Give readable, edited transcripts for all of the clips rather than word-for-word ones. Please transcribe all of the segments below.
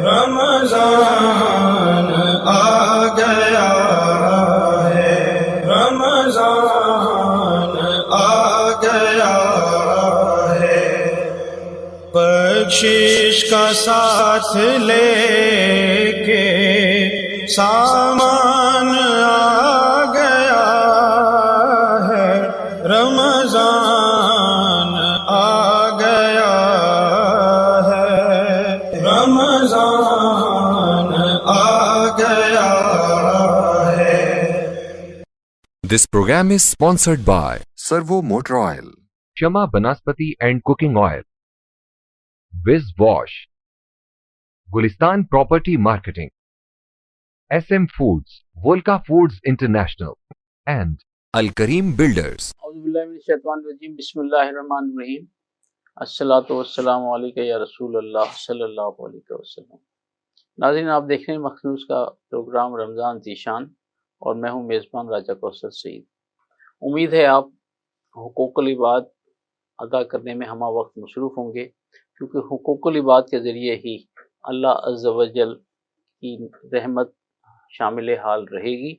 رمضان آ گیا ہے، رمضان آ گیا ہے، بخشش کا ساتھ لے کے سامان آ گیا ہے، رمضان آ گیا ہے، رمضان آ گیا ہے۔ This program is sponsored by Servo Motor Oil, Shama Banaspati and Cooking Oil, Wiz Wash, Gulistan Property Marketing, SM Foods, Volca Foods International, and Al Kareem Builders. اعوذ باللہ من الشیطان الرجیم، بسم اللہ الرحمن الرحیم، الصلاۃ والسلام علیکہ یا رسول اللہ صلی اللہ علیہ وسلم۔ ناظرین، آپ دیکھ رہے ہیں مخصوص کا پروگرام رمضان ذیشان، اور میں ہوں میزبان راجہ کوثر سعید۔ امید ہے آپ حقوق العباد ادا کرنے میں ہمہ وقت مصروف ہوں گے، کیونکہ حقوق العباد کے ذریعے ہی اللہ عز و جل کی رحمت شامل حال رہے گی،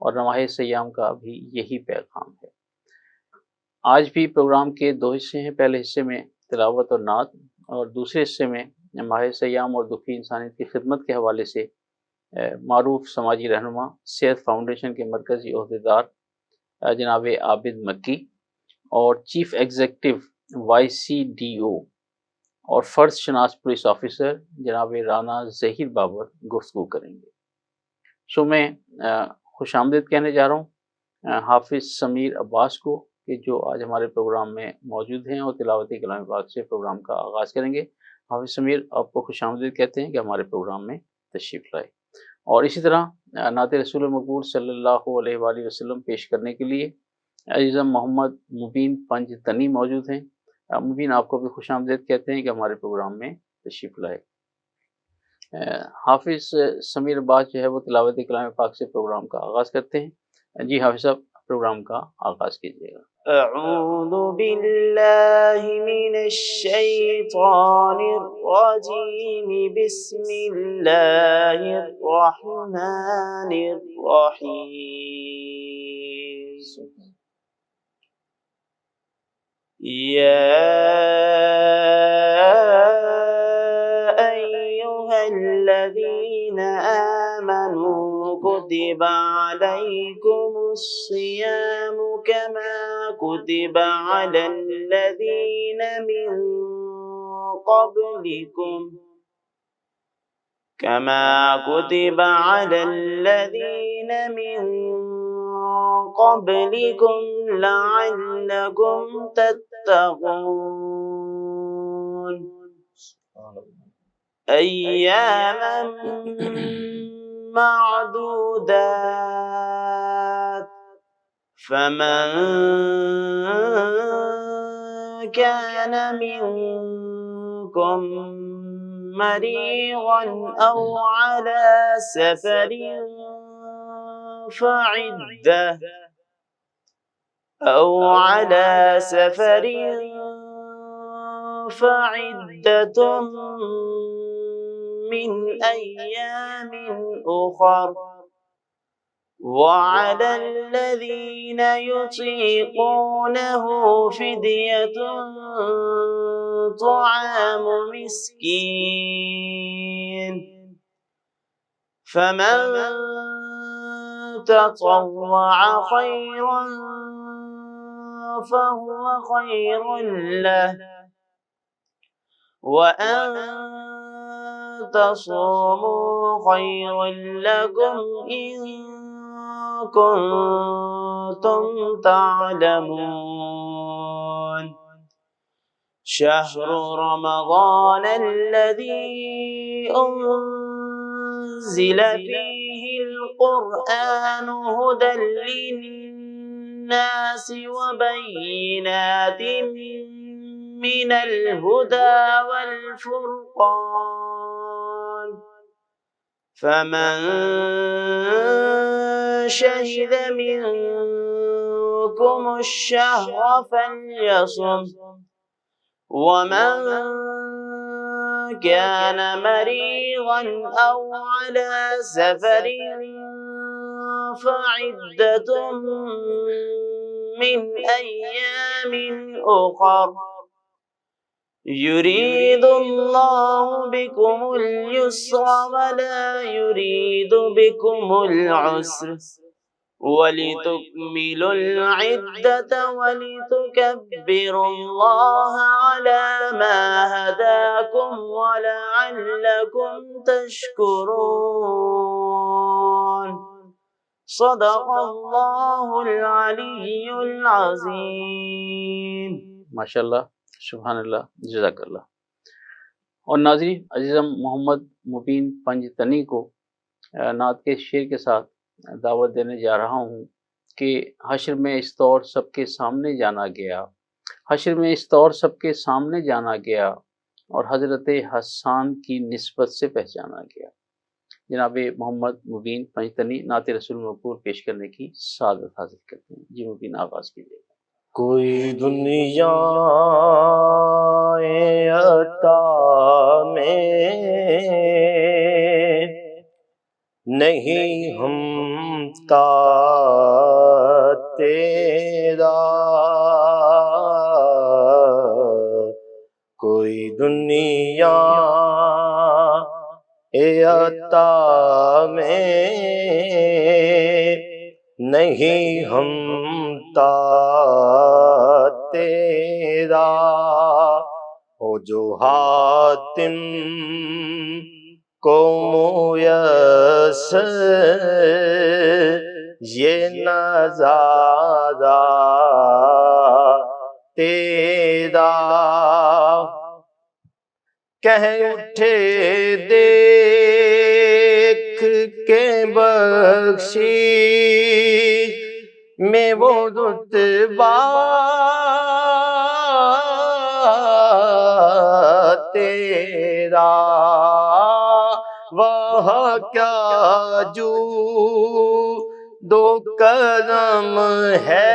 اور ماہ سیام کا بھی یہی پیغام ہے۔ آج بھی پروگرام کے دو حصے ہیں، پہلے حصے میں تلاوت اور نعت، اور دوسرے حصے میں ماہ سیام اور دکھی انسانیت کی خدمت کے حوالے سے معروف سماجی رہنما، صحت فاؤنڈیشن کے مرکزی عہدیدار جناب عابد مکی، اور چیف ایگزیکٹو YCDO اور فرد شناس پولیس آفیسر جناب رانا ظہیر بابر گفتگو کریں گے۔ سو میں خوش آمدید کہنے جا رہا ہوں حافظ سمیر عباس کو، کہ جو آج ہمارے پروگرام میں موجود ہیں اور تلاوت کلام پاک سے پروگرام کا آغاز کریں گے۔ حافظ سمیر، آپ کو خوش آمدید کہتے ہیں کہ ہمارے پروگرام میں تشریف لائے، اور اسی طرح نعت رسول مقبول صلی اللہ علیہ وآلہ وسلم پیش کرنے کے لیے عزیزم محمد مبین پنج تنی موجود ہیں۔ مبین، آپ کو بھی خوش آمدید کہتے ہیں کہ ہمارے پروگرام میں تشریف لائے۔ حافظ سمیر عباس جو ہے وہ تلاوت کلام پاک سے پروگرام کا آغاز کرتے ہیں۔ جی حافظ صاحب، پروگرام کا آغاز کیجیے گا۔ اعوذ باللہ من الشیطان الرجیم، بسم اللہ الرحمن الرحیم۔ یا ایہا الذین آمنوا كتب عليكم الصيام كما كتب على الذين من قبلكم لعلكم تتقون، أياما معدودات، فمن كان منكم مريضا أو على سفر فعدة من أيام أخر، وعلى الذين يطيقونه فدية طعام مسكين، فمن تطوع خيرا فهو خير له، وأن تصوموا خير لكم إن كنتم تعلمون۔ شهر رمضان الذي أنزل فيه القرآن هدى للناس وبينات من الهدى والفرقان، فمن شهد منكم الشهر فليصم، ومن كان مريضا أو على سفر فعدة من أيام أخر يريد الله بكم اليسر ولا يريد بكم العسر ولتكملوا العدة ولتكبروا الله على ما هداكم ولعلكم تشكرون صدق اللہ العلی العظیم. ماشاءاللہ، سبحان اللہ، جزاک اللہ. اور ناظرین عزیزم، محمد مبین پنجتنی کو نعت کے شعر کے ساتھ دعوت دینے جا رہا ہوں کہ حشر میں اس طور سب کے سامنے جانا گیا، حشر میں اس طور سب کے سامنے جانا گیا اور حضرت حسان کی نسبت سے پہچانا گیا. جناب محمد مبین پنجتنی نعت رسول مقبول پیش کرنے کی سعادت حاصل کرتے ہیں. جی مبین آغاز کیجیے. کوئی دنیا عطا میں نہیں ہمتا تیرا، کوئی دنیا عطا میں نہیں ہمتا تیرا، ہو جو حاتم کو میسر یہ نظارہ تیرا. کہہ اٹھے دیکھ کے بخشش میں وہ رتبہ تیرا، وہ کیا جو دو کرم ہے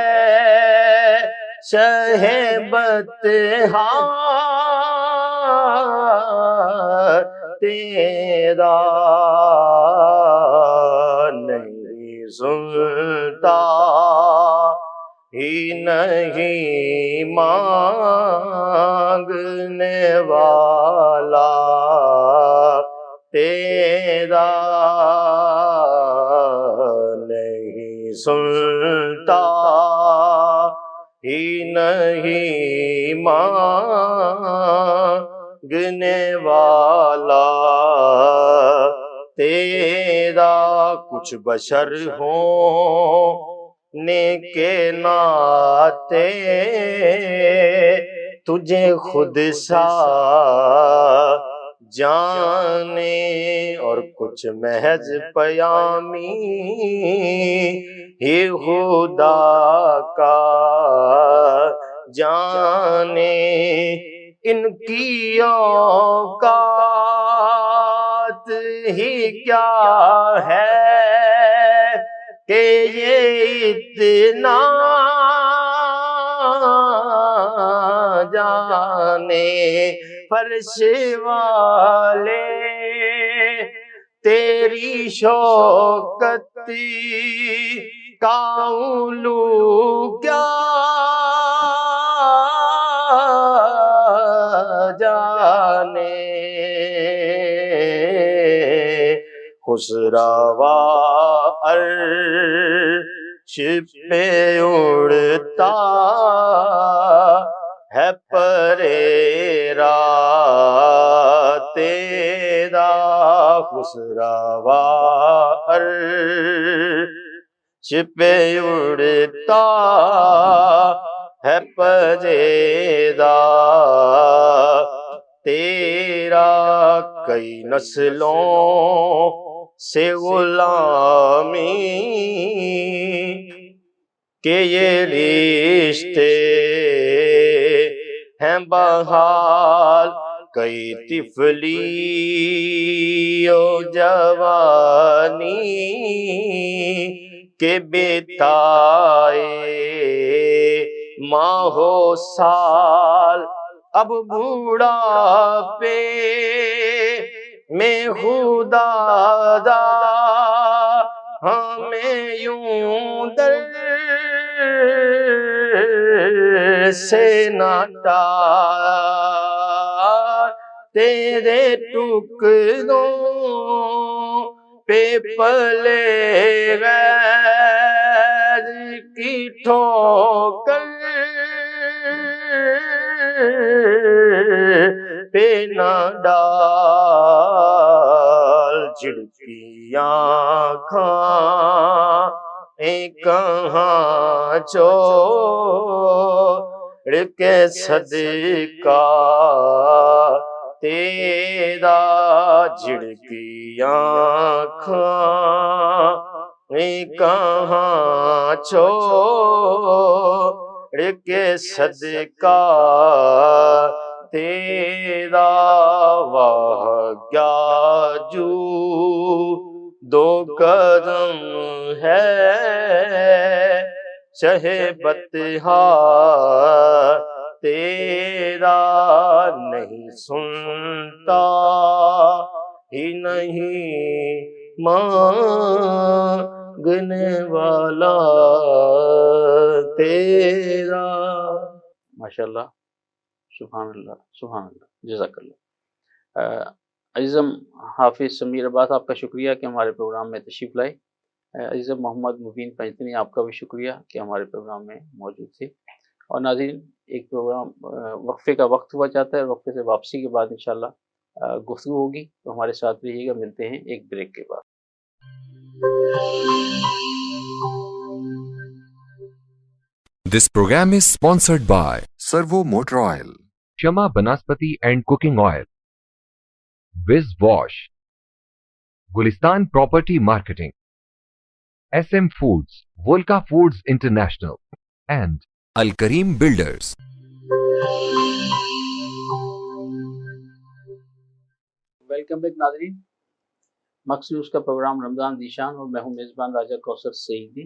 شہ بطحا تیرا. نہیں سنتا ہی نہیں مانگنے والا تیرا، نہیں سنتا ہی نہیں مانگنے والا تیرا. کچھ بشر ہونے کے ناطے تجھے خود سا جانے، اور کچھ محض پیامی ہی خدا کا جانے. ان کی اوقات ہی کیا ہے کہ یہ اتنا جانے. فرش والے تیری شوکت کا علو کیا جانے. خسروا عرش پہ اڑتا ہے پریرا تیرا، خسروا عرش پہ اڑتا ہے پریرا تیرا. کئی نسلوں سے غلامی کہ یہ رشتے ہیں بحال، کئی طفلی و جوانی کے بیتائے ماہ و سال، اب بوڑھا پہ میں خدا دادا ہمیں یوں در سے نہ ٹال، تیرے ٹکڑوں پہ پلے غیر کی ٹھوکر پہ نہ ڈال، جھڑکی آنکھیں کہاں چھوڑ کے صدقہ تیرا، جھڑکی آنکھیں کہاں چھوڑ کے صدقہ تیرا، واہ کیا جو دو قدم ہے چہے بتہا تیرا، نہیں سنتا ہی نہیں مانگنے والا تیرا۔ ماشاءاللہ، سبحان اللہ، سبحان اللہ، جزاک اللہ۔ عزیزم حافظ سمیر عباس، آپ کا شکریہ کہ ہمارے پروگرام میں تشریف لائے۔ عزیزم محمد مبین پنجتنی، آپ کا بھی شکریہ کہ ہمارے پروگرام میں موجود تھے۔ اور ناظرین، ایک پروگرام وقفے کا وقت ہوا چاہتا ہے، وقفے سے واپسی کے بعد انشاءاللہ گفتگو ہوگی، تو ہمارے ساتھ رہیے گا۔ ملتے ہیں ایک بریک کے بعد۔ This program is sponsored by Servo Motor Oil, Shama Banaspati and Cooking Oil, Viz Wash, Gulistan Property Marketing, SM Foods, Volca Foods International, and Al Kareem Builders. Welcome back ناظرین، مخصوص کا پروگرام رمضان ذیشان، اور میں ہوں میزبان راجہ کوثر سعیدی۔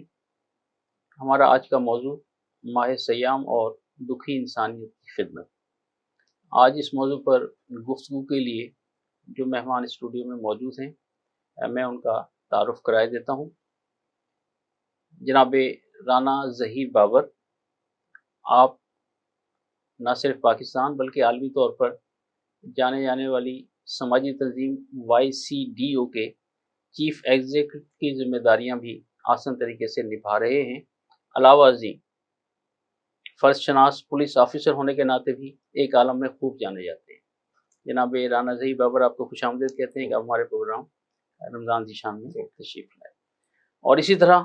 ہمارا آج کا موضوع ماہ سیام اور دکھی انسانیت کی خدمت۔ آج اس موضوع پر گفتگو کے لیے جو مہمان اسٹوڈیو میں موجود ہیں، میں ان کا تعارف کرائے دیتا ہوں۔ جناب رانا ظہیر بابر، آپ نہ صرف پاکستان بلکہ عالمی طور پر جانے جانے والی سماجی تنظیم YCDO کے چیف ایگزیکٹو کی ذمہ داریاں بھی آسان طریقے سے نبھا رہے ہیں۔ علاوہ ازیں فرض شناس پولیس آفیسر ہونے کے ناطے بھی ایک عالم میں خوب جانے جاتے ہیں۔ جناب رانا ظہیر بابر، آپ کو خوش آمدید کہتے ہیں کہ آپ ہمارے پروگرام رمضان ذیشان میں تشریف لائے۔ اور اسی طرح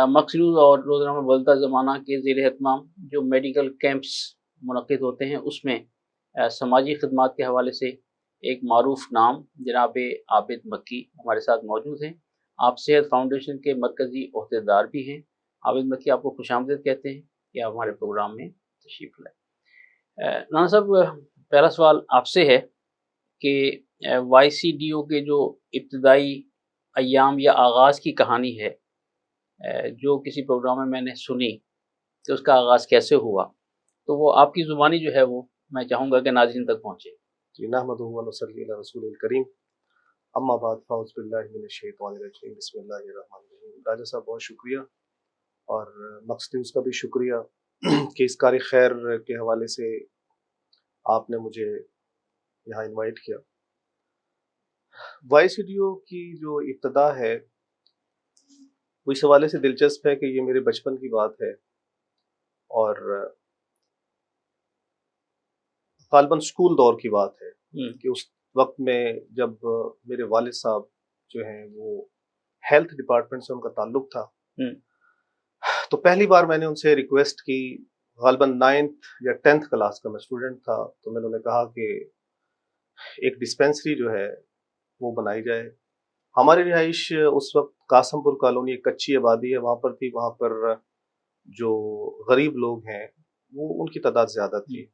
مقصود اور روزنامہ بدلتا زمانہ کے زیر اہتمام جو میڈیکل کیمپس منعقد ہوتے ہیں، اس میں سماجی خدمات کے حوالے سے ایک معروف نام جناب عابد مکی ہمارے ساتھ موجود ہیں۔ آپ صحت فاؤنڈیشن کے مرکزی عہدیدار بھی ہیں۔ عابد مکی، آپ کو خوش آمدید کہتے ہیں کہ آپ ہمارے پروگرام میں تشریف لائیں۔ رانا صاحب، پہلا سوال آپ سے ہے کہ YCDO کے جو ابتدائی ایام یا آغاز کی کہانی ہے، جو کسی پروگرام میں نے سنی کہ اس کا آغاز کیسے ہوا، تو وہ آپ کی زبانی جو ہے وہ میں چاہوں گا کہ ناظرین تک پہنچے۔ جی، نحمدہ و نصلی علی رسول الکریم، اما بعد، فاعوذ باللہ من الشیطان الرجیم، بسم اللہ الرحمن الرحیم۔ راجہ صاحب، بہت شکریہ، اور مقصد نیوز کا بھی شکریہ کہ اس کار خیر کے حوالے سے آپ نے مجھے یہاں انوائٹ کیا۔ YCDO کی جو ابتدا ہے وہ اس حوالے سے دلچسپ ہے کہ یہ میرے بچپن کی بات ہے، اور غالباً اسکول دور کی بات ہے کہ اس وقت میں جب میرے والد صاحب جو ہیں وہ ہیلتھ ڈپارٹمنٹ سے ان کا تعلق تھا، تو پہلی بار میں نے ان سے ریکویسٹ کی، غالباً 9th یا 10th کلاس کا میں اسٹوڈنٹ تھا، تو میں نے انہیں کہا کہ ایک ڈسپینسری جو ہے وہ بنائی جائے۔ ہماری رہائش اس وقت قاسم پور کالونی، ایک کچی آبادی ہے، وہاں پر تھی۔ وہاں پر جو غریب لوگ ہیں وہ ان کی تعداد زیادہ تھی،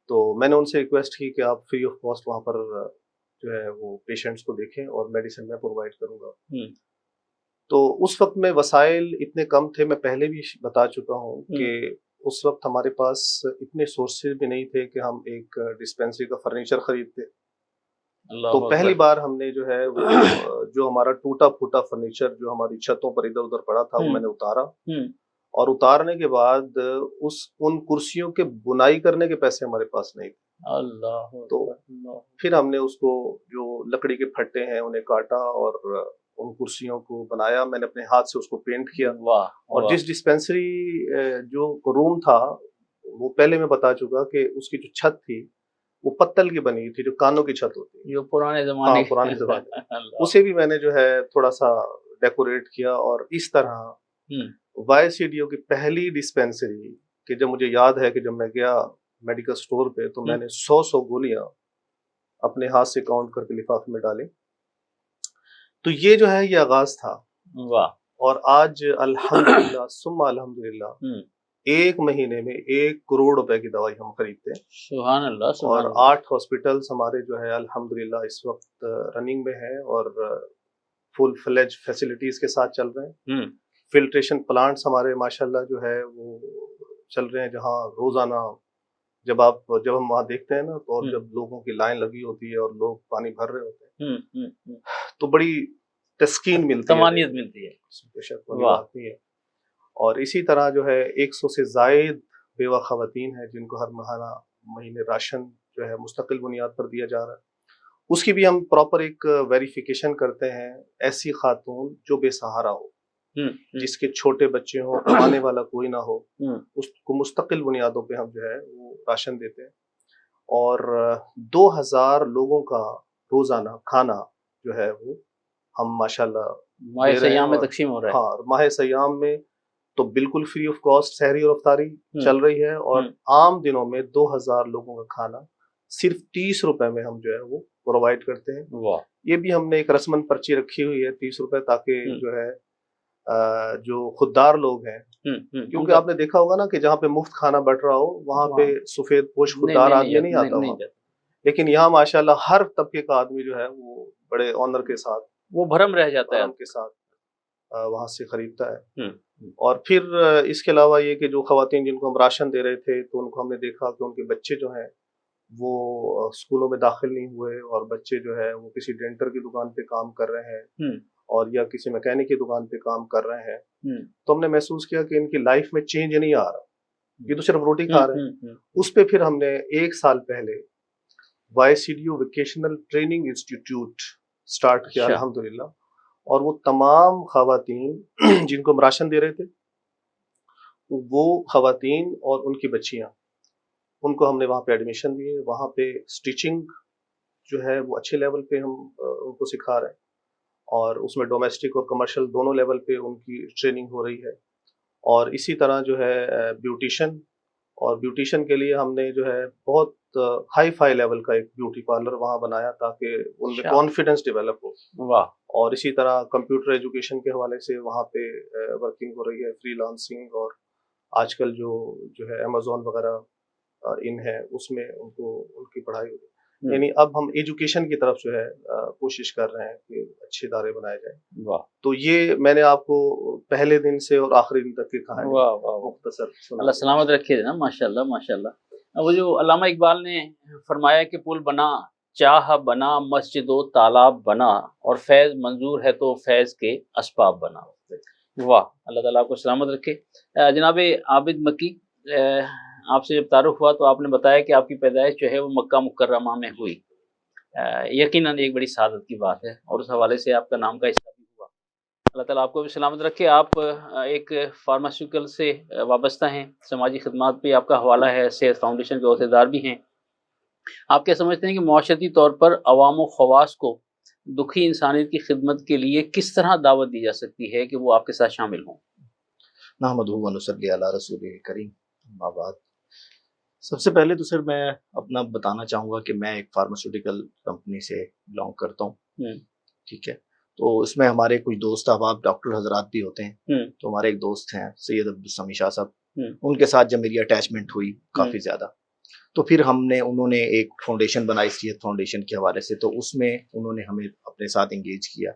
تو میں نے ان سے ریکویسٹ کی کہ آپ فری آف کاسٹ وہاں پر جو ہے وہ پیشنٹس کو دیکھیں اور میڈیسن میں پرووائڈ کروں گا۔ تو اس وقت میں وسائل اتنے کم تھے، میں پہلے بھی بتا چکا ہوں کہ اس وقت ہمارے پاس اتنے سورسز بھی نہیں تھے کہ ہم ایک ڈسپینسری کا فرنیچر خریدتے. تو پہلی بار ہم نے جو ہے جو ہمارا ٹوٹا پھوٹا فرنیچر جو ہماری چھتوں پر ادھر ادھر پڑا تھا وہ میں نے اتارا, اور اتارنے کے بعد ان کرسیوں کے بنائی کرنے کے پیسے ہمارے پاس نہیں تھے. تو پھر ہم نے اس کو جو لکڑی کے پھٹے ہیں انہیں کاٹا اور ان کرسیوں کو بنایا. میں نے اپنے ہاتھ سے اس کو پینٹ کیا. اور جس ڈسپینسری جو روم تھا وہ پہلے میں بتا چکا کہ اس کی جو چھت تھی وہ پتل کی بنی تھی, جو کانوں کی چھت ہوتی ہے, جو پرانے زمانے پرانے زمانے. اسے بھی میں نے جو ہے تھوڑا سا ڈیکوریٹ کیا. اور اس طرح وائی سی ڈی او کی پہلی ڈسپینسری کہ جب مجھے یاد ہے کہ جب میں گیا میڈیکل سٹور پہ تو میں نے 100 گولیاں اپنے ہاتھ سے کاؤنٹ کر کے لفافے میں ڈالے. تو یہ جو ہے یہ آغاز تھا. اور آج الحمدللہ ثم الحمدللہ 1 مہینے میں 1 کروڑ روپے کی دوائی ہم خریدتے ہیں. سبحان اللہ. اور 8 ہاسپٹلس ہمارے جو ہے الحمدللہ اس وقت رننگ میں ہیں اور فل فلیج فیسلٹیز کے ساتھ چل رہے ہیں. فلٹریشن پلانٹس ہمارے ماشاءاللہ جو ہے وہ چل رہے ہیں, جہاں روزانہ جب ہم وہاں دیکھتے ہیں نا تو اور جب لوگوں کی لائن لگی ہوتی ہے اور لوگ پانی بھر رہے ہوتے ہیں تو بڑی تسکین ملتی ہے, طمانینت ملتی ہے. بے شک وہ بات نہیں ہے. اور اسی طرح جو ہے 100 سے زائد بیوہ خواتین ہیں جن کو ہر مہینے راشن جو ہے مستقل بنیاد پر دیا جا رہا ہے. اس کی بھی ہم پراپر ایک ویریفیکیشن کرتے ہیں. ایسی خاتون جو بے سہارا ہو, جس کے چھوٹے بچے ہوں, کمانے والا کوئی نہ ہو, اس کو مستقل بنیادوں پہ ہم جو ہے وہ راشن دیتے ہیں. اور 2000 لوگوں کا روزانہ کھانا جو ہے وہ ہم ماشاءاللہ ماہ سیام میں تقسیم ہو رہا ہے. ہاں, ماہ سیام میں تو بالکل فری آف کاسٹ سحری اور افطاری چل رہی ہے. اور عام دنوں میں 2000 لوگوں کا کھانا صرف 30 روپے میں ہم جو ہے وہ پرووائڈ کرتے ہیں. یہ بھی ہم نے ایک رسمن پرچی رکھی ہوئی ہے 30 روپے, تاکہ جو ہے جو خوددار لوگ ہیں, کیونکہ آپ نے دیکھا ہوگا نا کہ جہاں پہ مفت کھانا بٹ رہا ہو وہاں پہ سفید پوش خوددار آدمی نہیں آتا وہاں, لیکن یہاں ماشاءاللہ ہر طبقے کا آدمی جو ہے وہ بڑے آنر کے ساتھ, وہ بھرم رہ جاتا ہے کے ساتھ وہاں سے خریدتا ہے. اور پھر اس کے علاوہ یہ کہ جو خواتین جن کو ہم راشن دے رہے تھے تو ان کو ہم نے دیکھا کہ ان کے بچے جو ہیں وہ اسکولوں میں داخل نہیں ہوئے, اور بچے جو ہے وہ کسی ڈینٹر کی دکان پہ کام کر رہے ہیں اور یا کسی میکینک کی دکان پہ کام کر رہے ہیں. تو ہم نے محسوس کیا کہ ان کی لائف میں چینج نہیں آ رہا, یہ تو صرف روٹی کھا رہے ہیں. اس پہ پھر ہم نے 1 سال پہلے Y C D O vocational training institute start کیا الحمدللہ. اور وہ تمام خواتین جن کو ہم راشن دے رہے تھے, وہ خواتین اور ان کی بچیاں, ان کو ہم نے وہاں پہ ایڈمیشن دیے. وہاں پہ اسٹیچنگ جو ہے وہ اچھے لیول پہ ہم ان کو سکھا رہے ہیں, اور اس میں ڈومیسٹک اور کمرشل دونوں لیول پہ ان کی ٹریننگ ہو رہی ہے. اور اسی طرح جو ہے بیوٹیشن, اور بیوٹیشن کے لیے ہم نے جو ہے بہت ہائی فائی لیول کا ایک بیوٹی پارلر وہاں بنایا تاکہ ان میں کانفیڈنس ڈیولپ ہو. اور اسی طرح کمپیوٹر ایجوکیشن کے حوالے سے وہاں پہ ورکنگ ہو رہی ہے, فری لانسنگ, اور آج کل جو ہے امیزون وغیرہ ان ہے اس میں ان کی پڑھائی ہو رہی ہے. یعنی اب ہم ایجوکیشن کی طرف جو ہے کوشش کر رہے ہیں کہ اچھے ادارے بنائے جائیں. تو یہ میں نے آپ کو پہلے دن سے اور آخری دن تک کی کہانی مختصر اللہ سلامت رکھے نا. ماشاءاللہ ماشاءاللہ. وہ جو علامہ اقبال نے فرمایا کہ پل بنا, چاہ بنا, مسجد و تالاب بنا, اور فیض منظور ہے تو فیض کے اسباب بنا. واہ, اللہ تعالیٰ آپ کو سلامت رکھے. جناب عابد مکی, آپ سے جب تعارف ہوا تو آپ نے بتایا کہ آپ کی پیدائش جو ہے وہ مکہ مکرمہ میں ہوئی. یقیناً ایک بڑی سعادت کی بات ہے, اور اس حوالے سے آپ کا نام کا حصہ بھی ہوا. اللہ تعالیٰ آپ کو بھی سلامت رکھے. آپ ایک فارماسیوٹیکل سے وابستہ ہیں, سماجی خدمات پہ آپ کا حوالہ ہے, صحت فاؤنڈیشن کے عہدیدار بھی ہیں. آپ کیا سمجھتے ہیں کہ معاشرتی طور پر عوام و خواص کو دکھی انسانیت کی خدمت کے لیے کس طرح دعوت دی جا سکتی ہے کہ وہ آپ کے ساتھ شامل ہوں؟ نحمدہ و نصلی علی رسولہ الکریم. اما بعد, سب سے پہلے تو سر میں اپنا بتانا چاہوں گا کہ میں ایک فارماسیوٹیکل کمپنی سے بلانگ کرتا ہوں. ٹھیک ہے, تو اس میں ہمارے کچھ دوست احباب ڈاکٹر حضرات بھی ہوتے ہیں. تو ہمارے ایک دوست ہیں سید عبدالسمی شاہ صاحب, ان کے ساتھ جب میری اٹیچمنٹ ہوئی کافی زیادہ, تو پھر انہوں نے ایک فاؤنڈیشن بنائی صحت فاؤنڈیشن کے حوالے سے. تو اس میں انہوں نے ہمیں اپنے ساتھ انگیج کیا.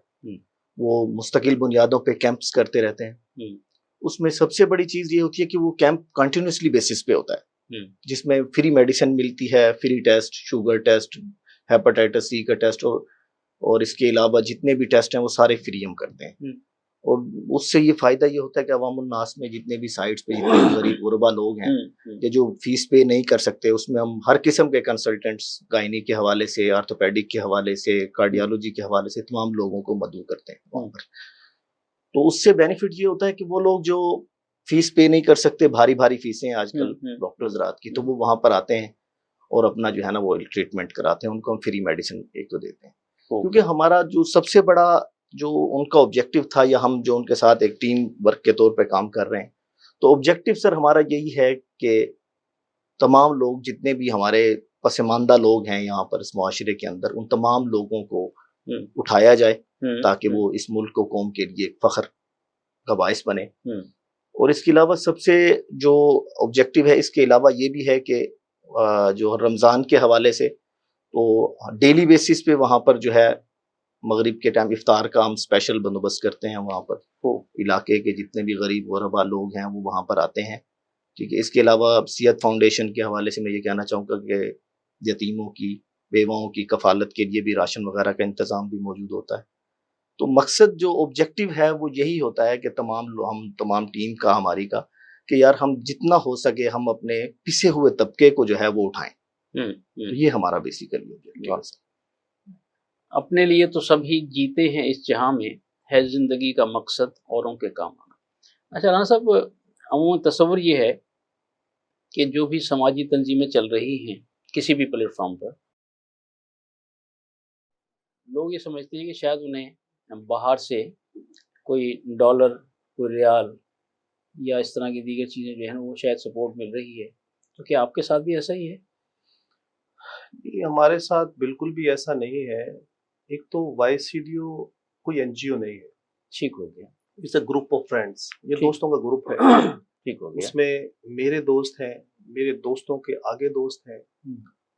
وہ مستقل بنیادوں پہ کیمپس کرتے رہتے ہیں, اس میں سب سے بڑی چیز یہ ہوتی ہے کہ وہ کیمپ کنٹینیوسلی بیسس پہ ہوتا ہے، جس میں فری میڈیسن ملتی ہے، free test, sugar test, hepatitis C کا ٹیسٹ، اور اس کے علاوہ جتنے بھی ٹیسٹ ہیں وہ سارے فری ہم کرتے ہیں. اور اس سے یہ فائدہ یہ ہوتا ہے کہ عوام الناس میں جتنے بھی سائٹس پہ جتنے بھی غریب غربا لوگ ہیں یا جو فیس پے نہیں کر سکتے، اس میں ہم ہر قسم کے کنسلٹنٹس، گائنی کے حوالے سے، آرتھوپیڈک کے حوالے سے، کارڈیالوجی کے حوالے سے تمام لوگوں کو مدعو کرتے ہیں وہاں پر. تو اس سے بینیفٹ یہ ہوتا ہے کہ وہ لوگ جو فیس پے نہیں کر سکتے، بھاری بھاری فیسیں آج کل ڈاکٹرز رات کی، تو وہ وہاں پر آتے ہیں اور اپنا جو ہے نا وہ ٹریٹمنٹ کراتے ہیں. ان کو ہم فری میڈیسن ایک تو دیتے ہیں، کیونکہ ہمارا جو سب سے بڑا جو ان کا آبجیکٹو تھا، یا ہم جو ان کے ساتھ ایک ٹیم ورک کے طور پہ کام کر رہے ہیں، تو آبجیکٹو سر ہمارا یہی ہے کہ تمام لوگ جتنے بھی ہمارے پسماندہ لوگ ہیں یہاں پر اس معاشرے کے اندر، ان تمام لوگوں کو اٹھایا جائے تاکہ وہ اس ملک کو قوم کے لیے فخر کا باعث بنے. اور اس کے علاوہ سب سے جو آبجیکٹو ہے اس کے علاوہ یہ بھی ہے کہ جو رمضان کے حوالے سے تو ڈیلی بیسس پہ وہاں پر جو ہے مغرب کے ٹائم افطار کا ہم اسپیشل بندوبست کرتے ہیں وہاں پر. علاقے کے جتنے بھی غریب غربا لوگ ہیں وہ وہاں پر آتے ہیں. ٹھیک ہے. اس کے علاوہ صحت فاؤنڈیشن کے حوالے سے میں یہ کہنا چاہوں گا کہ یتیموں کی، بیواؤں کی کفالت کے لیے بھی راشن وغیرہ کا انتظام بھی موجود ہوتا ہے. تو مقصد جو آبجیکٹو ہے وہ یہی ہوتا ہے کہ ہم تمام ٹیم کا، ہماری کا، کہ یار ہم جتنا ہو سکے ہم اپنے پسے ہوئے طبقے کو جو ہے وہ اٹھائیں. یہ ہمارا بیسیکلی آبجیکٹو ہے. اپنے لیے تو سبھی جیتے ہیں اس جہاں میں، ہے زندگی کا مقصد اوروں کے کام آنا. اچھا رانا صاحب، عموماً تصور یہ ہے کہ جو بھی سماجی تنظیمیں چل رہی ہیں کسی بھی پلیٹ فارم پر، لوگ یہ سمجھتے ہیں کہ شاید انہیں باہر سے کوئی ڈالر، کوئی ریال یا اس طرح کی دیگر چیزیں جو ہیں وہ شاید سپورٹ مل رہی ہے. تو کیا آپ کے ساتھ بھی ایسا ہی ہے؟ یہ ہمارے ساتھ بالکل بھی ایسا نہیں ہے. ایک تو وائی سی ڈی او کوئی این جی او نہیں ہے. ٹھیک ہو گیا. It's a group of friends. یہ دوستوں کا گروپ ہے. ٹھیک ہو گیا. اس میں میرے دوست ہیں، میرے دوستوں کے آگے دوست ہیں.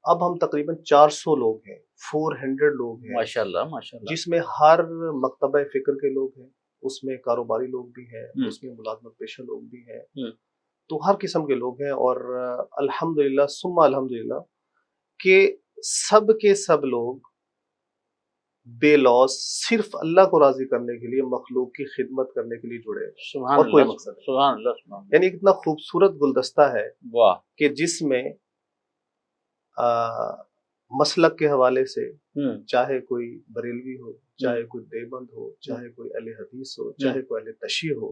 اب ہم تقریباً 400 لوگ ہیں، 400 لوگ ہیں ماشاءاللہ ماشاءاللہ، جس میں ہر مکتبہ فکر کے لوگ ہیں، اس میں کاروباری لوگ بھی ہیں، اس میں ملازمت پیشہ لوگ بھی ہیں. تو ہر قسم کے لوگ ہیں. اور الحمدللہ ثم الحمدللہ کہ سب کے سب لوگ بے لوس صرف اللہ کو راضی کرنے کے لیے، مخلوق کی خدمت کرنے کے لیے جڑے ہیں. اور کوئی مقصد نہیں. سبحان اللہ سبحان اللہ. یعنی اتنا خوبصورت گلدستہ ہے واہ، کہ جس میں مسلک کے حوالے سے چاہے کوئی بریلوی ہو، چاہے کوئی دیوبند ہو، چاہے کوئی اہل حدیث ہو، چاہے کوئی اہل تشیع ہو،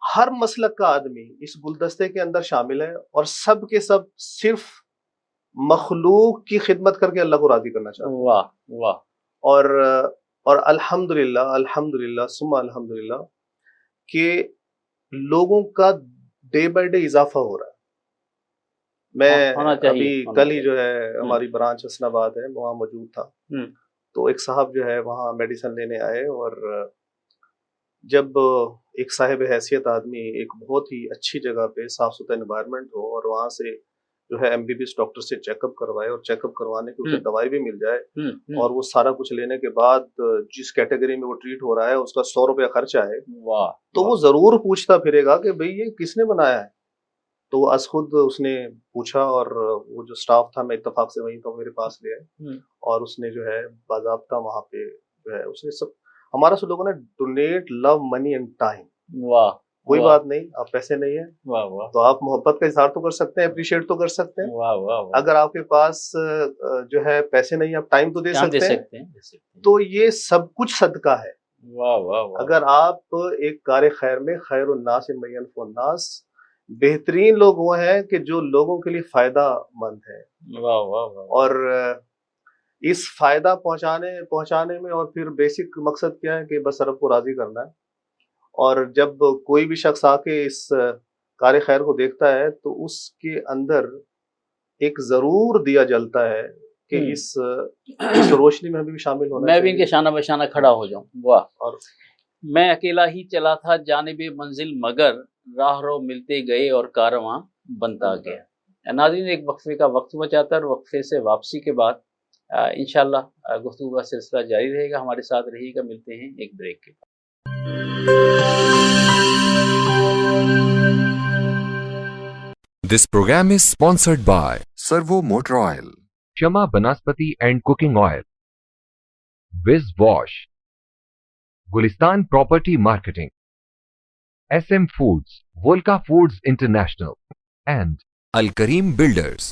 ہر مسلک کا آدمی اس گلدستے کے اندر شامل ہے. اور سب کے سب صرف مخلوق کی خدمت کر کے اللہ کو راضی کرنا چاہتے ہیں. واہ واہ. اور الحمدللہ ثم الحمدللہ کہ لوگوں کا ڈے بائی ڈے اضافہ ہو رہا ہے. میں ابھی کل ہی جو ہے ہماری برانچ حسن آباد ہے وہاں موجود تھا. تو ایک صاحب جو ہے وہاں میڈیسن لینے آئے، اور جب ایک صاحب حیثیت آدمی ایک بہت ہی اچھی جگہ پہ صاف ستھرا انوائرمنٹ ہو اور وہاں سے جو ہے M B B S doctor سے چیک اپ کروائے، اور چیک اپ کروانے کے اسے دوائی بھی مل جائے، اور وہ سارا کچھ لینے کے بعد جس کیٹیگری میں وہ ٹریٹ ہو رہا ہے اس کا 100 روپیہ خرچہ ہے، تو وہ ضرور پوچھتا پھرے گا کہ بھئی یہ کس نے بنایا ہے. تو وہ از خود اس نے پوچھا، اور وہ جو سٹاف تھا میں اتفاق سے وہیں تو میرے پاس لے آئے، اور اس نے جو ہے باضابطہ وہاں پہ جو ہے اس نے سب ہمارا سب لوگوں نے donate love money and time. واہ، کوئی بات نہیں، آپ پیسے نہیں ہیں تو آپ محبت کا اظہار تو کر سکتے ہیں، اپریشیٹ تو کر سکتے ہیں. اگر آپ کے پاس جو ہے پیسے نہیں، آپ ٹائم تو دے سکتے ہیں. تو یہ سب کچھ صدقہ ہے. اگر آپ ایک کار خیر میں، خیر الناس من ینفع الناس، بہترین لوگ وہ ہیں کہ جو لوگوں کے لیے فائدہ مند ہیں. اور اس فائدہ پہنچانے میں اور پھر بیسک مقصد کیا ہے کہ بس رب کو راضی کرنا ہے. اور جب کوئی بھی شخص آ کے اس کار خیر کو دیکھتا ہے تو اس کے اندر ایک ضرور دیا جلتا ہے کہ اس روشنی میں بھی شامل ہونا. میں بھی ان کے شانہ بشانہ کھڑا ہو جاؤں. واہ. اور میں اکیلا ہی چلا تھا جانب منزل، مگر راہ رو ملتے گئے اور کارواں بنتا گیا. ناظرین، ایک وقفے کا وقت بچاتا ہے، اور وقفے سے واپسی کے بعد انشاءاللہ گفتگو کا سلسلہ جاری رہے گا. ہمارے ساتھ رہیے گا. ملتے ہیں ایک بریک کے بعد. This program is sponsored by Servo Motor Oil, Shama Banaspati and Cooking Oil, Viz Wash, Gulistan Property Marketing, SM Foods, Volca Foods International, and Al Kareem Builders.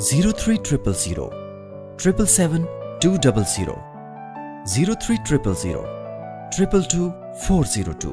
0300 777 200, 0300 222 402।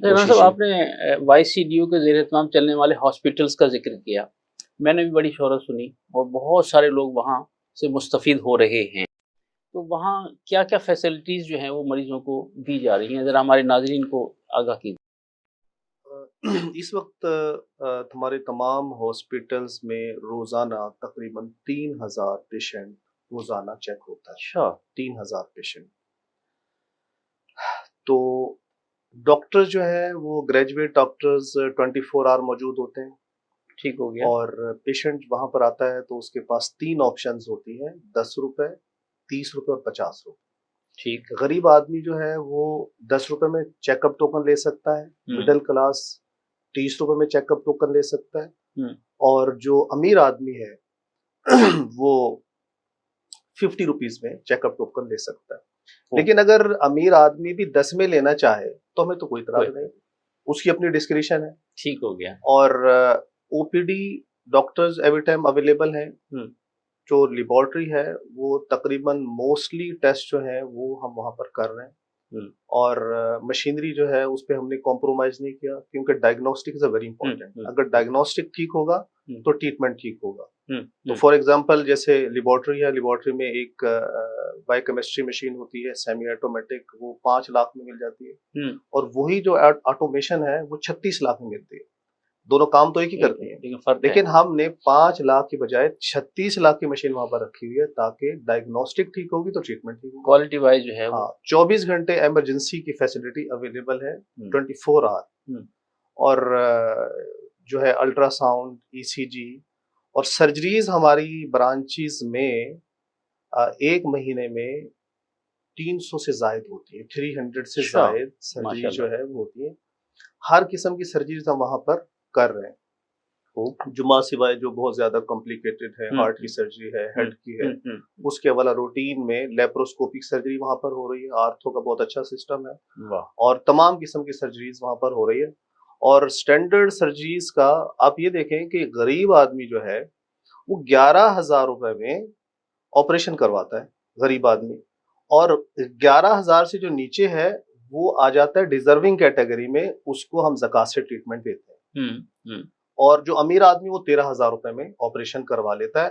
Imran صاحب آپ نے YCDO کے زیر اہتمام چلنے والے ہاسپٹلس کا ذکر کیا، میں نے بھی بڑی شہرت سنی اور بہت سارے لوگ وہاں سے مستفید ہو رہے ہیں، تو وہاں کیا کیا فیسلٹیز جو ہیں وہ مریضوں کو دی جا رہی ہیں، ذرا ہمارے ناظرین کو آگاہ کیجیے۔ اس وقت ہمارے تمام ہاسپٹلز میں روزانہ تقریباً 3000 پیشنٹ روزانہ چیک ہوتا ہے۔ اچھا، 3000 پیشنٹ۔ تو ڈاکٹر جو ہے وہ گریجویٹ ڈاکٹرز 24 آور موجود ہوتے ہیں، ٹھیک ہو گیا۔ اور پیشنٹ وہاں پر آتا ہے تو اس کے پاس 3 آپشنز ہوتی ہیں، 10 روپے، 30 روپے اور 50 روپے۔ ٹھیک، غریب آدمی جو ہے وہ 10 روپے میں چیک اپ ٹوکن لے سکتا ہے، مڈل کلاس 30 روپے میں چیک اپ ٹوکن لے سکتا ہے، اور جو امیر آدمی ہے وہ 50 روپیز میں چیک اپ ٹوکن لے سکتا ہے۔ لیکن اگر امیر آدمی بھی 10 میں لینا چاہے تو ہمیں تو کوئی اعتراض نہیں، اس کی اپنی ڈسکریشن ہے۔ ٹھیک ہو گیا۔ اور OPD doctors every time available ہیں، جو لیبارٹری ہے وہ تقریباً موسٹلی ٹیسٹ جو ہیں وہ ہم وہاں پر کر رہے ہیں، اور مشینری جو ہے اس پہ ہم نے کمپرومائز نہیں کیا، کیونکہ diagnostic is a very important. اگر ڈائگنوسٹک ٹھیک ہوگا تو ٹریٹمنٹ ٹھیک ہوگا۔ تو فار ایگزامپل جیسے لیبارٹری ہے، لیبارٹری میں ایک بایو کیمسٹری مشین ہوتی ہے سیمی آٹومیٹک، وہ 5 لاکھ میں مل جاتی ہے، اور وہی جو آٹومیشن ہے وہ 36 لاکھ میں ملتی ہے۔ دونوں کام تو ایک ہی کرتی ہیں، لیکن ہم نے 5 لاکھ کی بجائے 36 لاکھ کی مشین وہاں پر رکھی ہوئی ہے، تاکہ ڈائگنوسٹک ٹھیک ہوگی تو ٹریٹمنٹ ٹھیک ہوگی۔ کوالٹی وائز جو ہے ہاں، 24 گھنٹے ایمرجنسی کی فیسلٹی اویلیبل ہے، 24 آور، اور جو ہے الٹرا ساؤنڈ، ECG اور سرجریز ہماری برانچیز میں ایک مہینے میں 300 سے زائد ہوتی ہے، 300 سے زائد سرجری جو ہے وہ ہوتی ہے۔ ہر قسم کی سرجریز ہم وہاں پر کر رہے ہیں، جمعہ سوائے جو بہت زیادہ کمپلیکیٹڈ ہے، ہارٹ کی سرجری ہے، ہیڈ کی ہے، اس کے علاوہ روٹین میں لیپروسکوپک سرجری وہاں پر ہو رہی ہے، آرتھو کا بہت اچھا سسٹم ہے، اور تمام قسم کی سرجریز وہاں پر ہو رہی ہے۔ اور سٹینڈرڈ سرجریز کا آپ یہ دیکھیں کہ غریب آدمی جو ہے وہ 11,000 روپے میں آپریشن کرواتا ہے، غریب آدمی، اور 11,000 سے جو نیچے ہے وہ آ جاتا ہے ڈیزرونگ کیٹیگری میں، اس کو ہم زکوٰۃ سے ٹریٹمنٹ دیتے ہیں۔ اور جو امیر آدمی وہ 13,000 روپے میں آپریشن کروا لیتا ہے،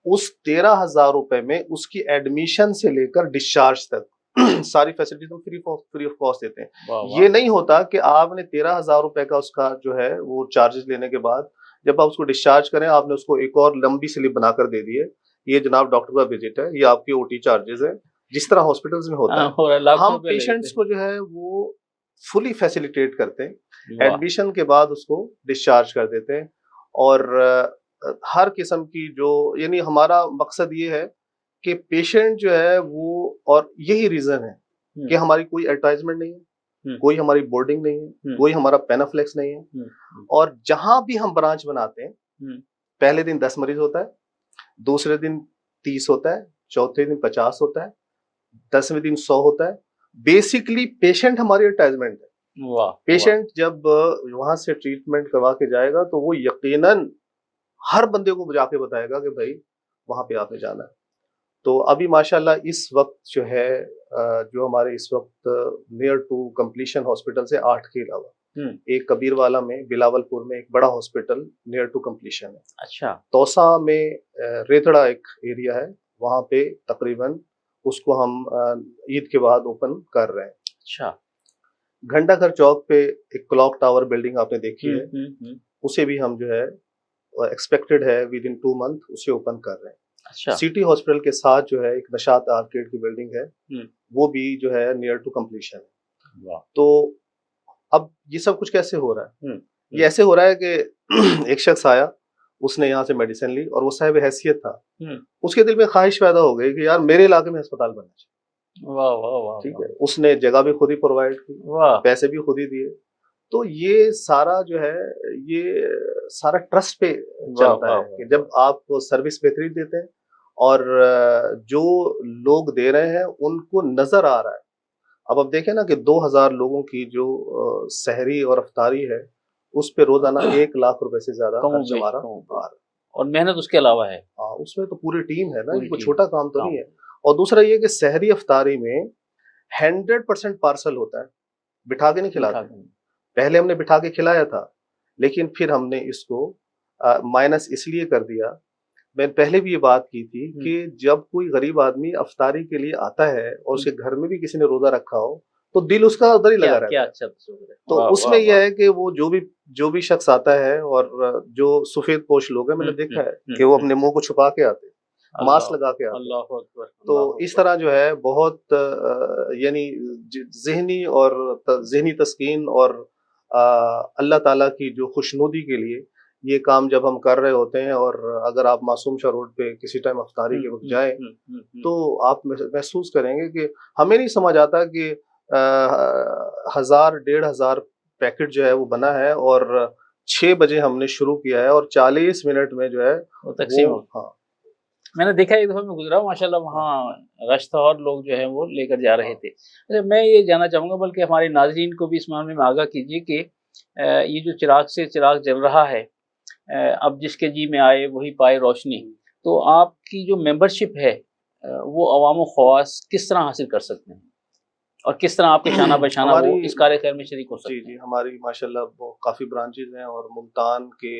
اس 13,000 روپے میں اس کی ایڈمیشن سے لے کر ڈسچارج تک ساری فیسلٹیز ہم فری آف کاسٹ دیتے ہیں۔ یہ نہیں ہوتا کہ آپ نے 13,000 روپے کا اس کا جو ہے وہ چارجز لینے کے بعد جب آپ اس کو ڈسچارج کریں آپ نے اس کو ایک اور لمبی سلپ بنا کر دے دی ہے، یہ جناب ڈاکٹر کا وزٹ ہے، یہ آپ کی OT چارجز ہے، جس طرح ہاسپٹلز میں ہوتا ہے۔ ہم پیشنٹس کو جو ہے وہ فلی فیسیلیٹیٹ کرتے ہیں، ایڈمیشن کے بعد اس کو ڈسچارج کر دیتے ہیں، اور ہر قسم کی جو یعنی ہمارا مقصد یہ ہے کہ پیشنٹ جو ہے وہ، اور یہی ریزن ہے کہ ہماری کوئی ایڈورٹائزمنٹ نہیں ہے، کوئی ہماری بورڈنگ نہیں ہے، کوئی ہمارا پینافلیکس نہیں ہے، اور جہاں بھی ہم برانچ بناتے ہیں پہلے دن 10 مریض ہوتا ہے، دوسرے دن 30 ہوتا ہے، چوتھے دن 50 ہوتا ہے، 10ویں دن 100 ہوتا ہے۔ بیسکلی پیشنٹ ہماری ایڈورٹائزمنٹ ہے۔ پیشنٹ جب وہاں سے ٹریٹمنٹ کروا کے جائے گا تو وہ یقیناً ہر بندے کو جا کے بتائے گا کہ بھائی وہاں پہ آپ نے جانا ہے۔ تو ابھی ماشاءاللہ اس وقت جو ہے جو ہمارے اس وقت نیئر ٹو کمپلیشن ہاسپٹل سے 8 کے علاوہ ایک کبیر والا میں، بلاول پور میں ایک بڑا ہاسپٹل نیئر ٹو کمپلیشن ہے۔ اچھا، توسا میں ریتڑا ایک ایریا ہے، وہاں پہ تقریباً اس کو ہم عید کے بعد اوپن کر رہے ہیں۔ اچھا، گھنٹہ گھر چوک پہ ایک کلاک ٹاور بلڈنگ آپ نے دیکھی ہے، اسے بھی ہم جو ہے ایکسپیکٹڈ ہے ود ان 2 منتھ اسے اوپن کر رہے ہیں۔ اچھا، سٹی ہاسپٹل کے ساتھ جو ہے ایک نشاط آرکیڈ کی بلڈنگ ہے، وہ بھی جو ہے نیئر ٹو کمپلیشن ہے۔ تو اب یہ سب کچھ کیسے ہو رہا ہے؟ یہ ایسے ہو رہا ہے کہ ایک شخص آیا، اس نے یہاں سے میڈیسن لی اور وہ صاحب حیثیت تھا، اس کے دل میں خواہش پیدا ہو گئی کہ یار میرے علاقے میں ہسپتال بننا چاہیے۔ واہ واہ واہ، ٹھیک ہے، اس نے جگہ بھی خود ہی پرووائڈ کی، پیسے بھی خود ہی دیے۔ تو یہ سارا جو ہے یہ سارا ٹرسٹ پہ چلتا ہے کہ جب آپ سروس بہترین دیتے ہیں اور جو لوگ دے رہے ہیں ان کو نظر آ رہا ہے۔ اب آپ دیکھیں نا کہ 2,000 لوگوں کی جو سحری اور افطاری ہے اس پہ روزانہ 1 لاکھ روپے سے زیادہ خرچ ہمارا آ رہا ہے، اور محنت اس کے علاوہ ہے۔ ہاں، اس میں تو پوری ٹیم ہے نا، کوئی چھوٹا کام تو نہیں ہے۔ اور دوسرا یہ کہ سحری افطاری میں 100% پارسل ہوتا ہے، بٹھا کے نہیں کھلاتے، پہلے ہم نے بٹھا کے کھلایا تھا، لیکن پھر ہم نے اس کو مائنس اس لیے کر دیا. میں نے پہلے بھی یہ بات کی تھی کہ جب کوئی غریب آدمی افطاری کے لیے آتا ہے اور اس کے گھر میں بھی کسی نے روزہ رکھا ہو تو دل اس کا ادھر ہی لگا رہتا ہے. اچھا تصور ہے. تو اس میں یہ ہے کہ وہ جو بھی شخص آتا ہے اور جو سفید پوش لوگ ہیں، میں نے دیکھا ہے کہ وہ اپنے منہ کو چھپا کے آتے ہیں، ماسک لگا کے آتے ہیں. اللہ اکبر. تو اس طرح جو ہے بہت یعنی ذہنی تسکین اور اللہ تعالیٰ کی جو خوشنودی کے لیے یہ کام جب ہم کر رہے ہوتے ہیں، اور اگر آپ معصوم شاہ روڈ پہ کسی ٹائم افطاری کے وقت جائیں تو آپ محسوس کریں گے کہ ہمیں نہیں سمجھ آتا کہ 1000-1500 پیکٹ جو ہے وہ بنا ہے اور 6 بجے ہم نے شروع کیا ہے اور 40 منٹ میں جو ہے وہ تقسیم ہو. ہاں میں نے دیکھا ایک دفعہ میں گزرا ماشاءاللہ وہاں رش تھا اور لوگ جو ہیں وہ لے کر جا رہے تھے. اچھا میں یہ جاننا چاہوں گا، بلکہ ہمارے ناظرین کو بھی اس معاملے میں آگاہ کیجیے کہ یہ جو چراغ سے چراغ جل رہا ہے، اب جس کے جی میں آئے وہی پائے روشنی، تو آپ کی جو ممبرشپ ہے وہ عوام و خواص کس طرح حاصل کر سکتے ہیں اور کس طرح آپ کے شانہ بشانہ وہ اس کار خیر میں شریک ہو سکتے ہیں؟ جی ہماری ماشاءاللہ کافی برانچز ہیں، اور ملتان کے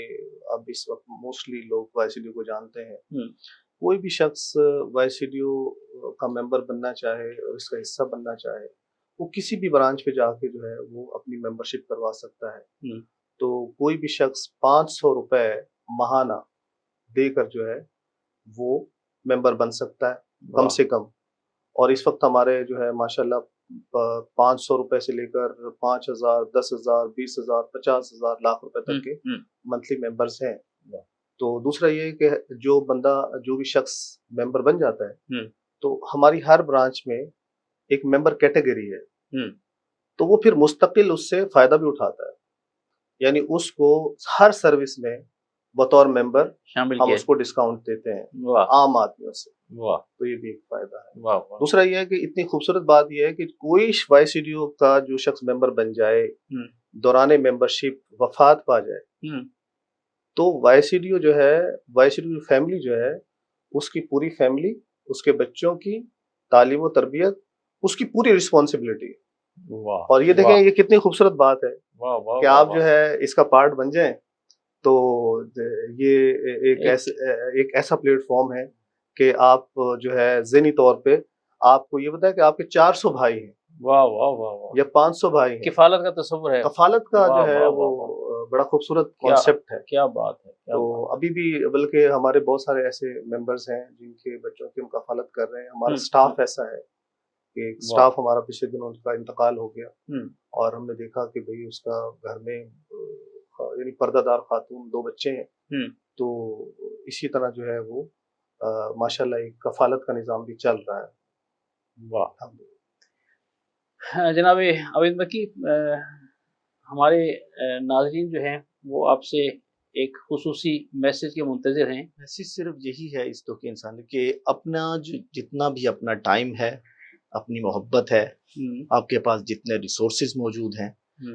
اب اس وقت موسٹلی لوگ وائی سی ڈی کو جانتے ہیں. کوئی بھی شخص وائی سی ڈی او کا ممبر بننا چاہے اور اس کا حصہ بننا چاہے، وہ کسی بھی برانچ پہ جا کے جو ہے وہ اپنی ممبرشپ کروا سکتا ہے. تو کوئی بھی شخص 500 روپے ماہانہ دے کر جو ہے وہ ممبر بن سکتا ہے کم سے کم. اور اس وقت ہمارے جو ہے ماشاءاللہ 500 روپے سے لے کر 5000 10,000 20,000 50,000 لاکھ روپے تک کے منتھلی ممبرز ہیں. تو دوسرا یہ کہ جو بھی شخص ممبر بن جاتا ہے تو ہماری ہر برانچ میں ایک ممبر کیٹیگری ہے، تو وہ پھر مستقل اس سے فائدہ بھی اٹھاتا ہے. یعنی اس کو ہر سروس میں بطور ممبر ہم اس کو ڈسکاؤنٹ دیتے ہیں عام آدمیوں سے. تو یہ بھی ایک فائدہ ہے. دوسرا یہ ہے کہ اتنی خوبصورت بات یہ ہے کہ کوئی وائی سی ڈی او کا جو شخص ممبر بن جائے، دوران ممبرشپ وفات پا جائے، تو وائی سی ڈی او جو ہے، Y C D O family جو ہے، اس کی پوری فیملی، اس کے بچوں کی تعلیم و تربیت، اس کی پوری رسپانسبلٹی. اور یہ دیکھیں یہ کتنی خوبصورت بات ہے کہ آپ جو ہے اس کا پارٹ بن جائیں. تو یہ ایک ایسا پلیٹ فارم ہے کہ آپ جو ہے ذہنی طور پہ آپ کو یہ بتائیں کہ آپ کے 400 بھائی ہیں یا 500 بھائی ہیں. کفالت کا تصور ہے، کفالت کا جو ہے وہ بڑا خوبصورت کانسیپٹ ہے. کیا بات ہے. تو ابھی بھی بلکہ ہمارے بہت سارے ایسے ممبرز ہیں جن کے بچوں کی ہم کفالت کر رہے ہیں. ہمارا سٹاف ایسا ہے کہ سٹاف ہمارا پچھلے دنوں کا انتقال ہو گیا، اور ہم نے دیکھا کہ بھئی اس کا گھر میں یعنی پردہ دار خاتون 2 بچے ہیں. تو اسی طرح جو ہے وہ ماشاءاللہ ایک کفالت کا نظام بھی چل رہا ہے. واہ جناب عوید مکی، ہمارے ناظرین جو ہیں وہ آپ سے ایک خصوصی میسج کے منتظر ہیں. میسج صرف یہی ہے اس دو کے انسان کہ اپنا جتنا بھی اپنا ٹائم ہے، اپنی محبت ہے، آپ کے پاس جتنے ریسورسز موجود ہیں،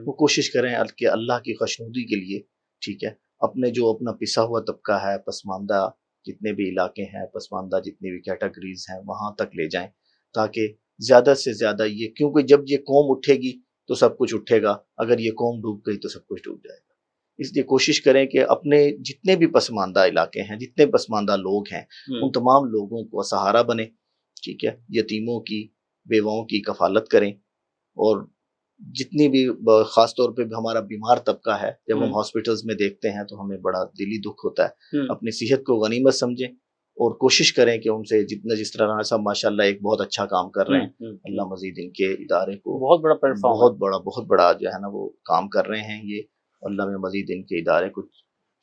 وہ کوشش کریں کہ اللہ کی خوشنودی کے لیے، ٹھیک ہے، اپنا پسا ہوا طبقہ ہے، پسماندہ جتنے بھی علاقے ہیں، پسماندہ جتنی بھی کیٹیگریز ہیں، وہاں تک لے جائیں، تاکہ زیادہ سے زیادہ کیونکہ جب یہ قوم اٹھے گی تو سب کچھ اٹھے گا، اگر یہ قوم ڈوب گئی تو سب کچھ ڈوب جائے گا. اس لیے کوشش کریں کہ اپنے جتنے بھی پسماندہ علاقے ہیں، جتنے پسماندہ لوگ ہیں، ان تمام لوگوں کو سہارا بنے، ٹھیک ہے، یتیموں کی، بیواؤں کی کفالت کریں. اور جتنی بھی خاص طور پہ ہمارا بیمار طبقہ ہے، جب ہم ہاسپٹلز میں دیکھتے ہیں تو ہمیں بڑا دلی دکھ ہوتا ہے. اپنی صحت کو غنیمت سمجھیں اور کوشش کریں کہ ان سے جس طرح رانا صاحب ماشاءاللہ ایک بہت اچھا کام کر رہے ہیں، اللہ مزید ان کے ادارے کو بہت بڑا جو ہے نا وہ کام کر رہے ہیں یہ، اللہ میں مزید ان کے ادارے کو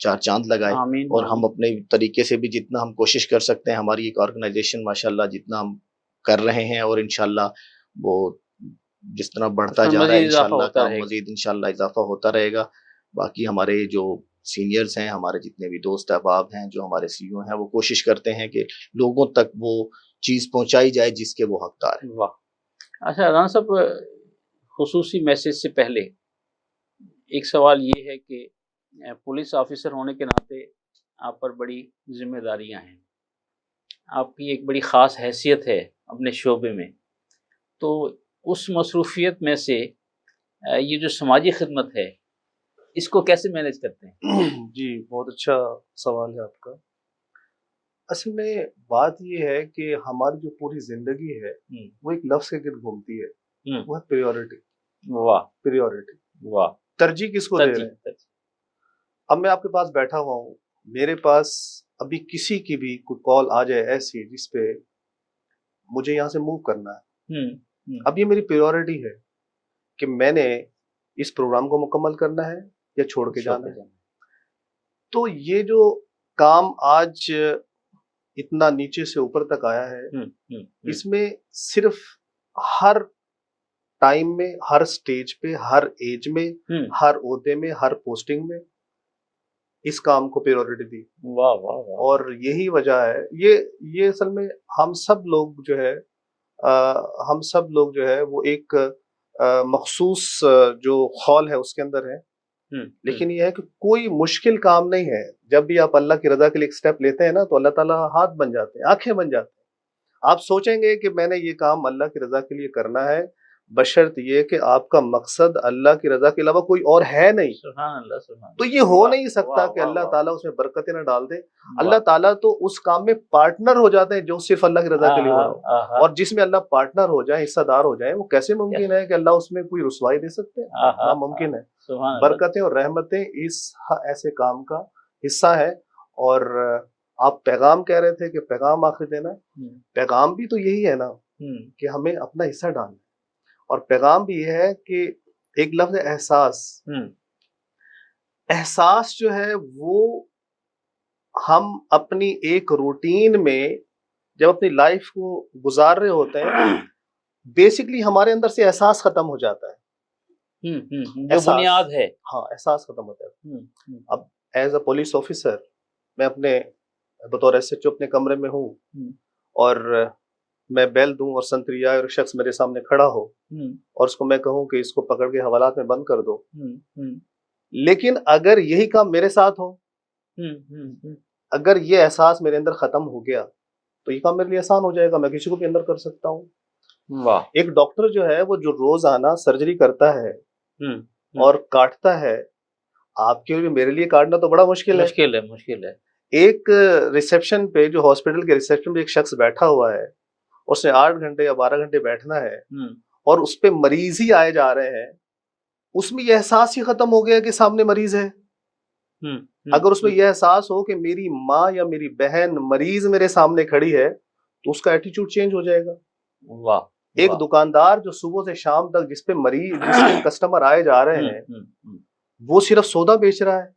4 چاند لگائے. اور ہم اپنے طریقے سے بھی جتنا ہم کوشش کر سکتے ہیں، ہماری ایک آرگنائزیشن ماشاءاللہ جتنا ہم کر رہے ہیں، اور انشاءاللہ وہ جس طرح بڑھتا جا رہا ہے انشاءاللہ کام مزید انشاءاللہ اضافہ ہوتا رہے گا. باقی ہمارے جو سینئرز ہیں، ہمارے جتنے بھی دوست احباب ہیں، جو ہمارے سی او ہیں، وہ کوشش کرتے ہیں کہ لوگوں تک وہ چیز پہنچائی جائے جس کے وہ حقدار ہیں. واہ. اچھا رانا صاحب، خصوصی میسج سے پہلے ایک سوال یہ ہے کہ پولیس آفیسر ہونے کے ناطے آپ پر بڑی ذمہ داریاں ہیں، آپ کی ایک بڑی خاص حیثیت ہے اپنے شعبے میں. تو اس مصروفیت میں سے یہ جو سماجی خدمت ہے اس کو کیسے مینیج کرتے ہیں؟ جی بہت اچھا سوال ہے آپ کا. اصل میں بات یہ ہے کہ ہماری جو پوری زندگی ہے وہ ایک لفظ کے گرد گھومتی ہے، وہ ہے پریورٹی. واہ پریورٹی، واہ. ترجیح کس کو دے رہے ہیں؟ اب میں آپ کے پاس بیٹھا ہوا ہوں، میرے پاس ابھی کسی کی بھی کوئی کال آ جائے ایسی جس پہ مجھے یہاں سے موو کرنا ہے، اب یہ میری پریورٹی ہے کہ میں نے اس پروگرام کو مکمل کرنا ہے یا چھوڑ کے جانا ہے. تو یہ جو کام آج اتنا نیچے سے اوپر تک آیا ہے، اس میں صرف ہر ٹائم میں، ہر سٹیج پہ، ہر ایج میں، ہر عہدے میں، ہر پوسٹنگ میں اس کام کو پریورٹی دی. واہ واہ واہ. اور یہی وجہ ہے، یہ اصل میں ہم سب لوگ جو ہے وہ ایک مخصوص جو خول ہے اس کے اندر ہے. لیکن یہ ہے کہ کوئی مشکل کام نہیں ہے. جب بھی آپ اللہ کی رضا کے لیے ایک سٹیپ لیتے ہیں نا تو اللہ تعالیٰ ہاتھ بن جاتے ہیں، آنکھیں بن جاتے ہیں. آپ سوچیں گے کہ میں نے یہ کام اللہ کی رضا کے لیے کرنا ہے، بشرط یہ کہ آپ کا مقصد اللہ کی رضا کے علاوہ کوئی اور ہے نہیں. سبحان اللہ سبحان. تو یہ ہو نہیں سکتا کہ اللہ تعالیٰ اس میں برکتیں نہ ڈال دے. اللہ تعالیٰ تو اس کام میں پارٹنر ہو جاتے ہیں جو صرف اللہ کی رضا کے لیے ہو رہا ہو. اور جس میں اللہ پارٹنر ہو جائے، حصہ دار ہو جائے، وہ کیسے ممکن ہے کہ اللہ اس میں کوئی رسوائی دے سکتے ہیں؟ ناممکن ہے. برکتیں اور رحمتیں اس ایسے کام کا حصہ ہے. اور آپ پیغام کہہ رہے تھے کہ پیغام آخر دینا، پیغام بھی تو یہی ہے نا کہ ہمیں اپنا حصہ ڈالنا. اور پیغام بھی یہ ہے کہ ایک لفظ احساس، احساس جو ہے وہ ہم اپنی ایک روٹین میں جب اپنی لائف کو گزار رہے ہوتے ہیں، بیسکلی ہمارے اندر سے احساس ختم ہو جاتا ہے. جو بنیاد ہے، ہاں احساس ختم ہوتا ہے. اب ایز اے پولیس آفیسر میں اپنے بطور ایس ایچ او اپنے کمرے میں ہوں اور میں بیل دوں اور سنتری آئے اور ایک شخص میرے سامنے کھڑا ہو اور اس کو میں کہوں کہ اس کو پکڑ کے حوالات میں بند کر دو، لیکن اگر یہی کام میرے ساتھ ہو، اگر یہ احساس میرے اندر ختم ہو گیا تو یہ کام میرے لیے آسان ہو جائے گا، میں کسی کو بھی اندر کر سکتا ہوں. واہ. ایک ڈاکٹر جو ہے وہ جو روزانہ سرجری کرتا ہے اور کاٹتا ہے، آپ کے لیے میرے لیے کاٹنا تو بڑا مشکل ہے. ایک ریسیپشن پہ جو ہاسپٹل کے ریسیپشن پہ ایک شخص بیٹھا ہوا ہے، اس نے 8 گھنٹے یا 12 گھنٹے بیٹھنا ہے اور اس پہ مریض ہی آئے جا رہے ہیں، اس میں یہ احساس ہی ختم ہو گیا کہ سامنے مریض ہے. اگر اس میں یہ احساس ہو کہ میری ماں یا میری بہن مریض میرے سامنے کھڑی ہے تو اس کا ایٹیچیوڈ چینج ہو جائے گا. واہ. ایک دکاندار جو صبح سے شام تک جس پہ کسٹمر آئے جا رہے ہیں، وہ صرف سودا بیچ رہا ہے،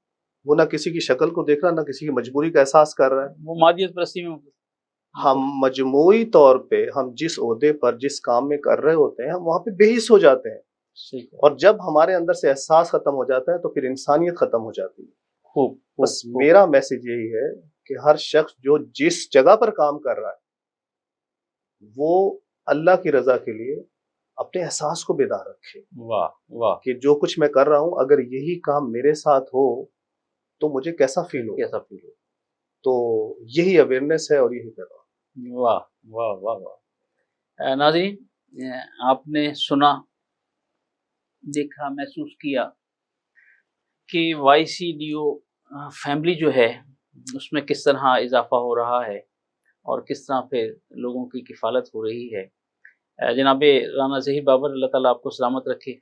وہ نہ کسی کی شکل کو دیکھ رہا، نہ کسی کی مجبوری کا احساس کر رہا ہے. وہ مادیت پرستی میں ہم مجموعی طور پہ ہم جس عہدے پر جس کام میں کر رہے ہوتے ہیں، ہم وہاں پہ بے حس ہو جاتے ہیں. اور جب ہمارے اندر سے احساس ختم ہو جاتا ہے تو پھر انسانیت ختم ہو جاتی ہے. بس میرا میسج یہی ہے کہ ہر شخص جو جس جگہ پر کام کر رہا ہے وہ اللہ کی رضا کے لیے اپنے احساس کو بیدار رکھے. واہ واہ. کہ جو کچھ میں کر رہا ہوں اگر یہی کام میرے ساتھ ہو تو مجھے کیسا فیل ہو. تو یہی اویئرنیس ہے اور یہی کر رہا ہوں. واہ واہ واہ واہ. ناظرین، آپ نے سنا، دیکھا، محسوس کیا کہ Y C D O family جو ہے اس میں کس طرح اضافہ ہو رہا ہے اور کس طرح پھر لوگوں کی کفالت ہو رہی ہے. جناب رانا ظہیر بابر، اللہ تعالیٰ آپ کو سلامت رکھے،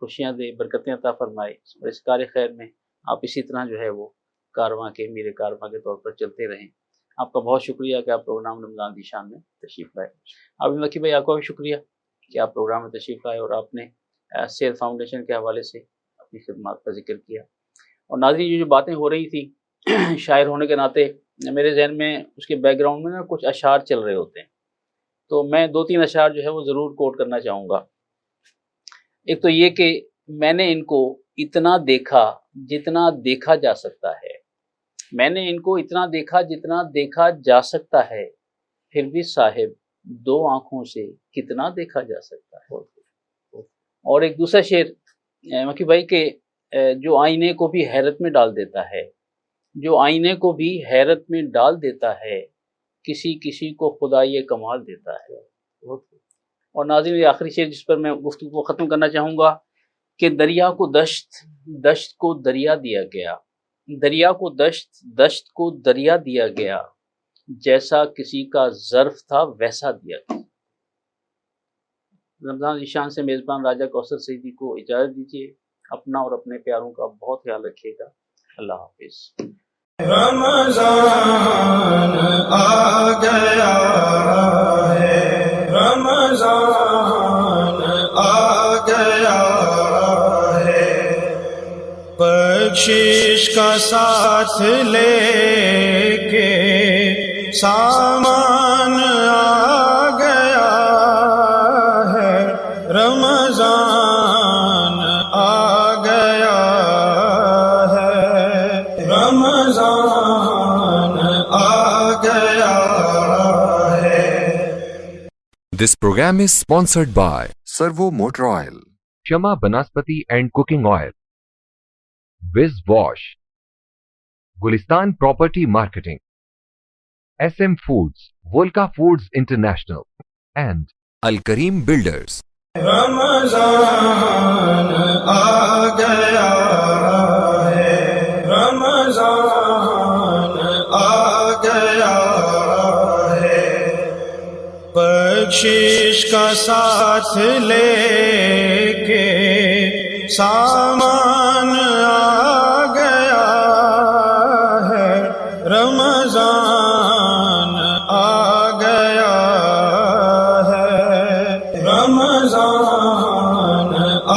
خوشیاں دے، برکتیں عطا فرمائے، اور اس کار خیر میں آپ اسی طرح جو ہے وہ کارواں کے میرے کارواں کے طور پر چلتے رہیں. آپ کا بہت شکریہ کہ آپ پروگرام رمضان ذیشان میں تشریف لائے. ابھی مکی بھائی، آپ کا بھی شکریہ کہ آپ پروگرام میں تشریف لائے اور آپ نے سیل فاؤنڈیشن کے حوالے سے اپنی خدمات کا ذکر کیا. اور ناظرین، یہ جو باتیں ہو رہی تھی، شاعر ہونے کے ناطے میرے ذہن میں اس کے بیک گراؤنڈ میں نا کچھ اشعار چل رہے ہوتے ہیں، تو میں 2-3 اشعار جو ہے وہ ضرور کوٹ کرنا چاہوں گا. ایک تو یہ کہ میں نے ان کو اتنا دیکھا جتنا دیکھا جا سکتا ہے، میں نے ان کو اتنا دیکھا جتنا دیکھا جا سکتا ہے، پھر بھی صاحب 2 آنکھوں سے کتنا دیکھا جا سکتا ہے. اور ایک دوسرا شعر مکی بھائی کہ جو آئینے کو بھی حیرت میں ڈال دیتا ہے، جو آئینے کو بھی حیرت میں ڈال دیتا ہے، کسی کسی کو خدا یہ کمال دیتا ہے. اور ناظرین، یہ آخری شعر جس پر میں گفتگو کو ختم کرنا چاہوں گا کہ دریا کو دشت، دشت کو دریا دیا گیا، دریا کو دشت، دشت کو دریا دیا گیا، جیسا کسی کا ظرف تھا ویسا دیا گیا۔ رمضان ذیشان سے میزبان راجہ کوثر سعیدی کو اجازت دیجیے، اپنا اور اپنے پیاروں کا بہت خیال رکھیے گا۔ اللہ حافظ۔ رمضان آ گیا ہے، رمضان آ گیا ہے، بخشش کا ساتھ لے کے سامان آ گیا ہے، رمضان آ گیا ہے، رمضان آ گیا ہے۔ This program is sponsored by Servo Motor Oil, Shama Banaspati and Cooking Oil, Viz Wash, Gulistan Property Marketing, SM Foods, Volca Foods International, and Al Kareem Builders. رمضان آ گیا ہے، رمضان آ گیا ہے، بخشش کا ساتھ لے کے سامان آ گیا ہے، رمضان آ گیا ہے، رمضان آ